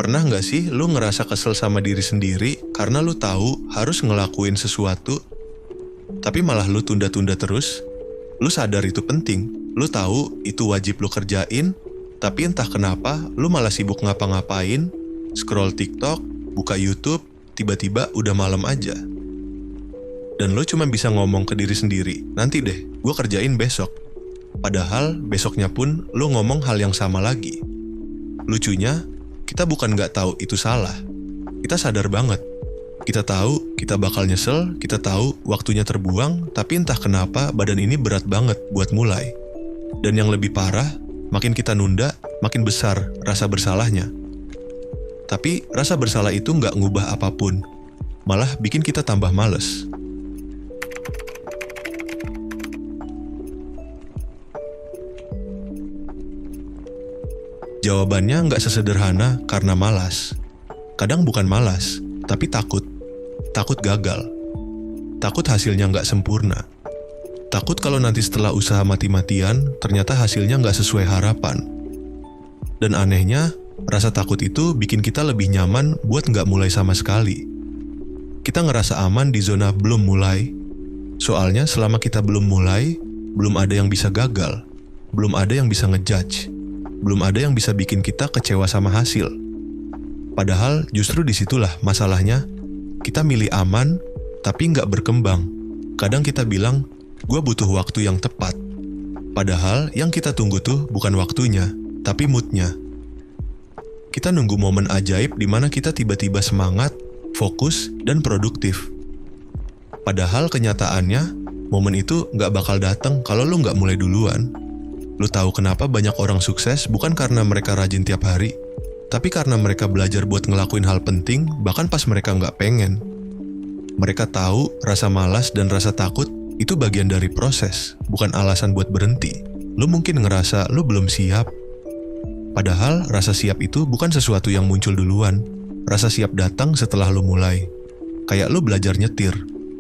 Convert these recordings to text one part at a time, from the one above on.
Pernah nggak sih lu ngerasa kesel sama diri sendiri karena lu tahu harus ngelakuin sesuatu, tapi malah lu tunda-tunda terus? Lu sadar itu penting, lu tahu itu wajib lu kerjain, tapi entah kenapa lu malah sibuk ngapa-ngapain, scroll TikTok, buka YouTube, tiba-tiba udah malam aja. Dan lu cuma bisa ngomong ke diri sendiri, nanti deh, gua kerjain besok. Padahal besoknya pun lu ngomong hal yang sama lagi. Lucunya, kita bukan nggak tahu itu salah. Kita sadar banget. Kita tahu kita bakal nyesel, kita tahu waktunya terbuang, tapi entah kenapa badan ini berat banget buat mulai. Dan yang lebih parah, makin kita nunda, makin besar rasa bersalahnya. Tapi rasa bersalah itu nggak ngubah apapun, malah bikin kita tambah males. Jawabannya nggak sesederhana karena malas. Kadang bukan malas, tapi takut. Takut gagal. Takut hasilnya nggak sempurna. Takut kalau nanti setelah usaha mati-matian, ternyata hasilnya nggak sesuai harapan. Dan anehnya, rasa takut itu bikin kita lebih nyaman buat nggak mulai sama sekali. Kita ngerasa aman di zona belum mulai. Soalnya selama kita belum mulai, belum ada yang bisa gagal. Belum ada yang bisa ngejudge. Belum ada yang bisa bikin kita kecewa sama hasil. Padahal justru disitulah masalahnya. Kita milih aman, tapi nggak berkembang. Kadang kita bilang, gue butuh waktu yang tepat. Padahal yang kita tunggu tuh bukan waktunya, tapi moodnya. Kita nunggu momen ajaib di mana kita tiba-tiba semangat, fokus, dan produktif. Padahal kenyataannya, momen itu nggak bakal datang kalau lu nggak mulai duluan. Lu tahu kenapa banyak orang sukses bukan karena mereka rajin tiap hari, tapi karena mereka belajar buat ngelakuin hal penting bahkan pas mereka nggak pengen. Mereka tahu rasa malas dan rasa takut itu bagian dari proses, bukan alasan buat berhenti. Lu mungkin ngerasa lu belum siap. Padahal rasa siap itu bukan sesuatu yang muncul duluan. Rasa siap datang setelah lu mulai. Kayak lu belajar nyetir,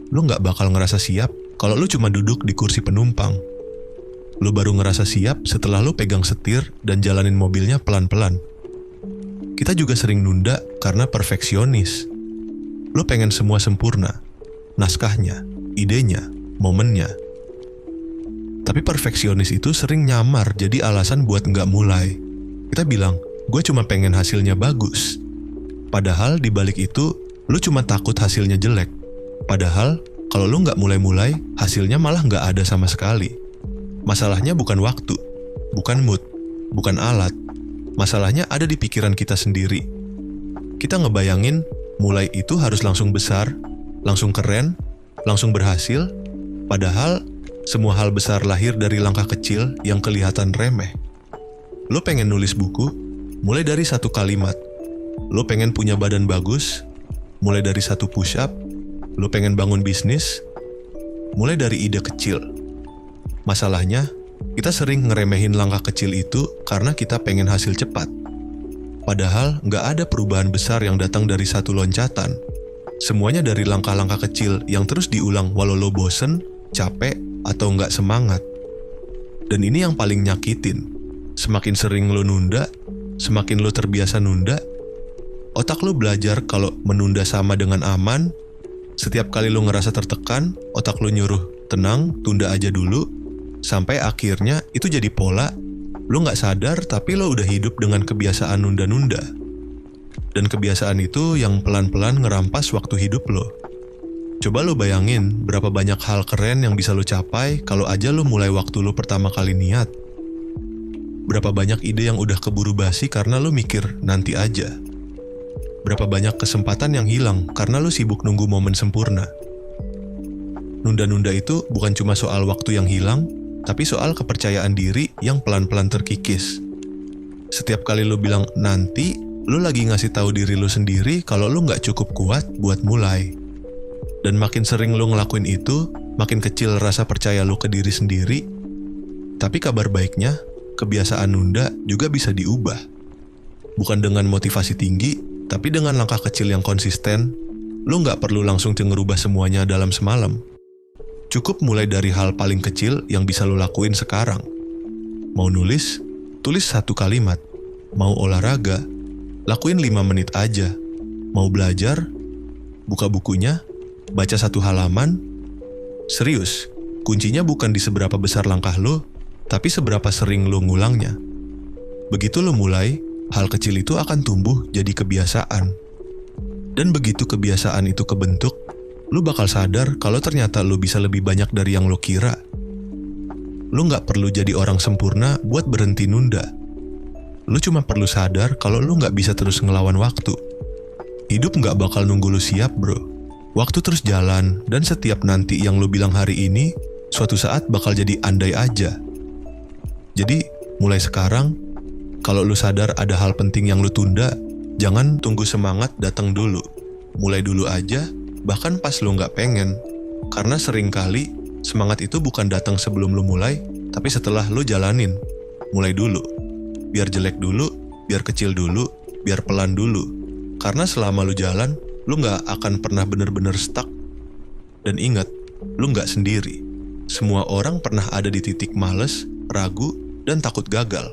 lu nggak bakal ngerasa siap kalau lu cuma duduk di kursi penumpang. Lu baru ngerasa siap setelah lu pegang setir dan jalanin mobilnya pelan-pelan. Kita juga sering nunda karena perfeksionis. Lu pengen semua sempurna. Naskahnya, idenya, momennya. Tapi perfeksionis itu sering nyamar jadi alasan buat nggak mulai. Kita bilang, gue cuma pengen hasilnya bagus. Padahal di balik itu, lu cuma takut hasilnya jelek. Padahal, kalau lu nggak mulai-mulai, hasilnya malah nggak ada sama sekali. Masalahnya bukan waktu, bukan mood, bukan alat. Masalahnya ada di pikiran kita sendiri. Kita ngebayangin mulai itu harus langsung besar, langsung keren, langsung berhasil. Padahal semua hal besar lahir dari langkah kecil yang kelihatan remeh. Lo pengen nulis buku, mulai dari satu kalimat. Lo pengen punya badan bagus, mulai dari satu push up. Lo pengen bangun bisnis, mulai dari ide kecil. Masalahnya, kita sering ngeremehin langkah kecil itu karena kita pengen hasil cepat. Padahal nggak ada perubahan besar yang datang dari satu loncatan. Semuanya dari langkah-langkah kecil yang terus diulang walau lo bosen, capek, atau nggak semangat. Dan ini yang paling nyakitin. Semakin sering lo nunda, semakin lo terbiasa nunda, otak lo belajar kalau menunda sama dengan aman. Setiap kali lo ngerasa tertekan, otak lo nyuruh, tenang, tunda aja dulu. Sampai akhirnya itu jadi pola, lo nggak sadar tapi lo udah hidup dengan kebiasaan nunda-nunda. Dan kebiasaan itu yang pelan-pelan ngerampas waktu hidup lo. Coba lo bayangin berapa banyak hal keren yang bisa lo capai kalau aja lo mulai waktu lo pertama kali niat. Berapa banyak ide yang udah keburu basi karena lo mikir nanti aja. Berapa banyak kesempatan yang hilang karena lo sibuk nunggu momen sempurna. Nunda-nunda itu bukan cuma soal waktu yang hilang, tapi soal kepercayaan diri yang pelan-pelan terkikis. Setiap kali lo bilang nanti, lo lagi ngasih tahu diri lo sendiri kalau lo nggak cukup kuat buat mulai. Dan makin sering lo ngelakuin itu, makin kecil rasa percaya lo ke diri sendiri. Tapi kabar baiknya, kebiasaan nunda juga bisa diubah. Bukan dengan motivasi tinggi, tapi dengan langkah kecil yang konsisten. Lo nggak perlu langsung ngerubah semuanya dalam semalam. Cukup mulai dari hal paling kecil yang bisa lo lakuin sekarang. Mau nulis, tulis satu kalimat. Mau olahraga, Lakuin 5 menit aja. Mau belajar? Buka bukunya, baca 1 halaman. Serius, kuncinya bukan di seberapa besar langkah lo, tapi seberapa sering lo ngulangnya. Begitu lo mulai, hal kecil itu akan tumbuh jadi kebiasaan. Dan begitu kebiasaan itu kebentuk, lo bakal sadar kalau ternyata lo bisa lebih banyak dari yang lo kira. Lo gak perlu jadi orang sempurna buat berhenti nunda. Lo cuma perlu sadar kalau lo gak bisa terus ngelawan waktu. Hidup gak bakal nunggu lo siap, bro. Waktu terus jalan, dan setiap nanti yang lo bilang hari ini, suatu saat bakal jadi andai aja. Jadi, mulai sekarang, kalau lo sadar ada hal penting yang lo tunda, jangan tunggu semangat datang dulu. Mulai dulu aja, bahkan pas lo gak pengen. Karena seringkali, semangat itu bukan datang sebelum lo mulai, tapi setelah lo jalanin. Mulai dulu. Biar jelek dulu, biar kecil dulu, biar pelan dulu. Karena selama lu jalan, lu gak akan pernah bener-bener stuck. Dan ingat, lu gak sendiri. Semua orang pernah ada di titik males, ragu, dan takut gagal.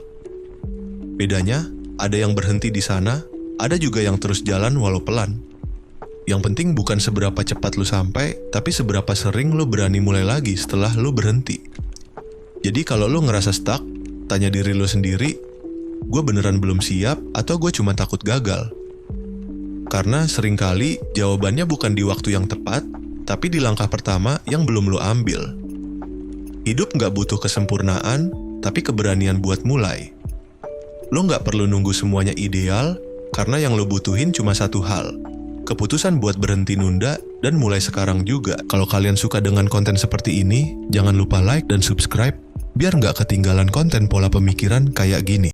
Bedanya, ada yang berhenti di sana, ada juga yang terus jalan walau pelan. Yang penting bukan seberapa cepat lu sampai, tapi seberapa sering lu berani mulai lagi setelah lu berhenti. Jadi kalau lu ngerasa stuck, tanya diri lu sendiri, gue beneran belum siap atau gue cuma takut gagal? Karena seringkali jawabannya bukan di waktu yang tepat, tapi di langkah pertama yang belum lo ambil. Hidup gak butuh kesempurnaan, tapi keberanian buat mulai. Lo gak perlu nunggu semuanya ideal, karena yang lo butuhin cuma satu hal. Keputusan buat berhenti nunda dan mulai sekarang juga. Kalau kalian suka dengan konten seperti ini, jangan lupa like dan subscribe, biar gak ketinggalan konten pola pemikiran kayak gini.